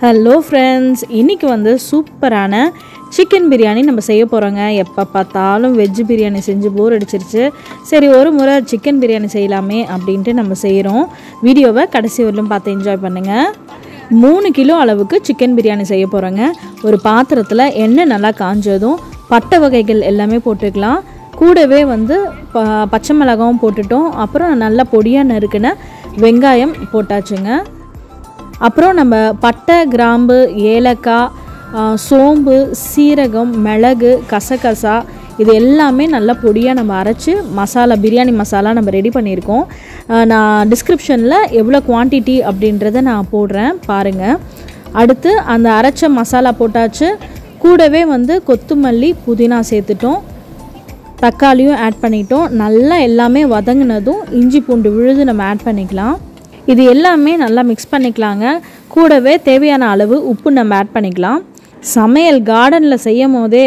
Hello friends, இன்றைக்கி வந்து சூப்பரான சிக்கன் பிரியாணி நம்ம செய்ய போகிறோங்க. எப்போ பார்த்தாலும் வெஜ்ஜு பிரியாணி செஞ்சு போர் அடிச்சிருச்சு. சரி, ஒரு முறை சிக்கன் பிரியாணி செய்யலாமே அப்படின்ட்டு நம்ம செய்கிறோம். வீடியோவை கடைசி வரலும் பார்த்து என்ஜாய் பண்ணுங்கள். 3 கிலோ அளவுக்கு சிக்கன் பிரியாணி செய்ய போகிறோங்க. ஒரு பாத்திரத்தில் எண்ணெய் நல்லா காஞ்சதும் பட்டை வகைகள் எல்லாமே போட்டுக்கலாம். கூடவே வந்து பச்சை மிளகாவும் போட்டுட்டோம். அப்புறம் நல்லா பொடியாக நறுக்குன வெங்காயம் போட்டாச்சுங்க. அப்புறம் நம்ம பட்டை, கிராம்பு, ஏலக்காய், சோம்பு, சீரகம், மிளகு, கசகசா இது எல்லாமே நல்லா பொடியாக நம்ம அரைச்சி பிரியாணி மசாலா நம்ம ரெடி பண்ணியிருக்கோம். நான் டிஸ்கிரிப்ஷனில் எவ்வளோ குவான்டிட்டி அப்படின்றத நான் போடுறேன், பாருங்கள். அடுத்து அந்த அரைச்ச மசாலா போட்டாச்சு. கூடவே வந்து கொத்தமல்லி, புதினா சேர்த்துட்டோம். தக்காளியும் ஆட் பண்ணிட்டோம். நல்லா எல்லாமே வதங்கினதும் இஞ்சி பூண்டு விழுது நம்ம ஆட் பண்ணிக்கலாம். இது எல்லாமே நல்லா மிக்ஸ் பண்ணிக்கலாங்க. கூடவே தேவையான அளவு உப்பு நம்ம ஆட் பண்ணிக்கலாம். சமையல் கார்டனில் செய்யும் போதே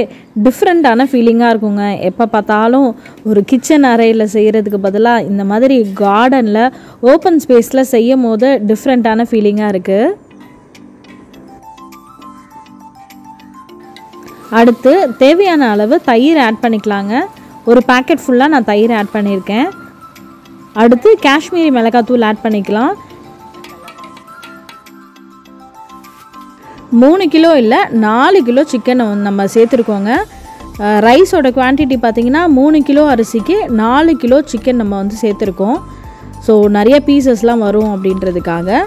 டிஃப்ரெண்ட்டான ஃபீலிங்காக இருக்குங்க. எப்போ பார்த்தாலும் ஒரு கிச்சன் அறையில் செய்கிறதுக்கு பதிலாக இந்த மாதிரி கார்டனில் ஓப்பன் ஸ்பேஸில் செய்யும் போது டிஃப்ரெண்ட்டான ஃபீலிங்காக இருக்குது. அடுத்து தேவையான அளவு தயிர் ஆட் பண்ணிக்கலாங்க. ஒரு பேக்கெட் ஃபுல்லாக நான் தயிர் ஆட் பண்ணியிருக்கேன். அடுத்து காஷ்மீரி மிளகாத்தூள் ஆட் பண்ணிக்கலாம். 3 கிலோ இல்லை 4 கிலோ சிக்கன் நம்ம சேர்த்துருக்கோங்க. ரைஸோட குவான்டிட்டி பார்த்திங்கன்னா 3 கிலோ அரிசிக்கு 4 கிலோ சிக்கன் நம்ம வந்து சேர்த்துருக்கோம். ஸோ நிறைய பீசஸ்லாம் வரும் அப்படின்றதுக்காக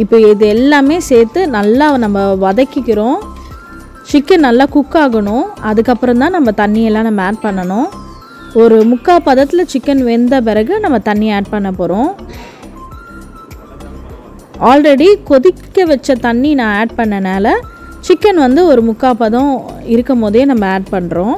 இப்போ இது எல்லாமே சேர்த்து நல்லா நம்ம வதக்கிக்கிறோம். சிக்கன் நல்லா குக் ஆகணும். அதுக்கப்புறம் தான் நம்ம தண்ணியெல்லாம் நம்ம ஆட் பண்ணணும். ஒரு 3/4 பதத்தில் சிக்கன் வெந்த பிறகு நம்ம தண்ணி ஆட் பண்ண போகிறோம். ஆல்ரெடி கொதிக்க வச்ச தண்ணி நான் ஆட் பண்ணனால சிக்கன் வந்து ஒரு 3/4 பதம் இருக்கும் போதே நம்ம ஆட் பண்ணுறோம்.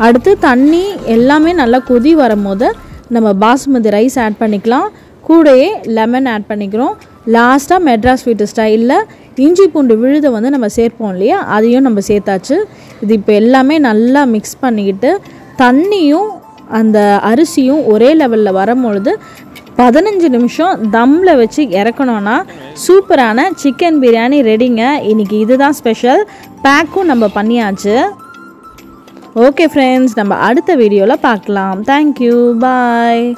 அடுத்து தண்ணி எல்லாமே நல்லா கொதி வரும்போது நம்ம பாஸ்மதி ரைஸ் ஆட் பண்ணிக்கலாம். கூடயே லெமன் ஆட் பண்ணிக்கிறோம். லாஸ்ட்டாக மெட்ராஸ் ஸ்வீட்டு ஸ்டைலில் இஞ்சி பூண்டு விழுதை வந்து நம்ம சேர்ப்போம் இல்லையா, அதையும் நம்ம சேர்த்தாச்சு. இது இப்போ எல்லாமே நல்லா மிக்ஸ் பண்ணிக்கிட்டு தண்ணியும் அந்த அரிசியும் ஒரே லெவலில் வரும்பொழுது 15 நிமிஷம் தம்மில் வச்சு இறக்கணுன்னா சூப்பரான சிக்கன் பிரியாணி ரெடிங்க. இன்றைக்கி இதுதான் ஸ்பெஷல். பேக்கும் நம்ம பண்ணியாச்சு. ஓகே ஃப்ரெண்ட்ஸ், நம்ம அடுத்த வீடியோவில் பார்க்கலாம். தேங்க்யூ, பாய்.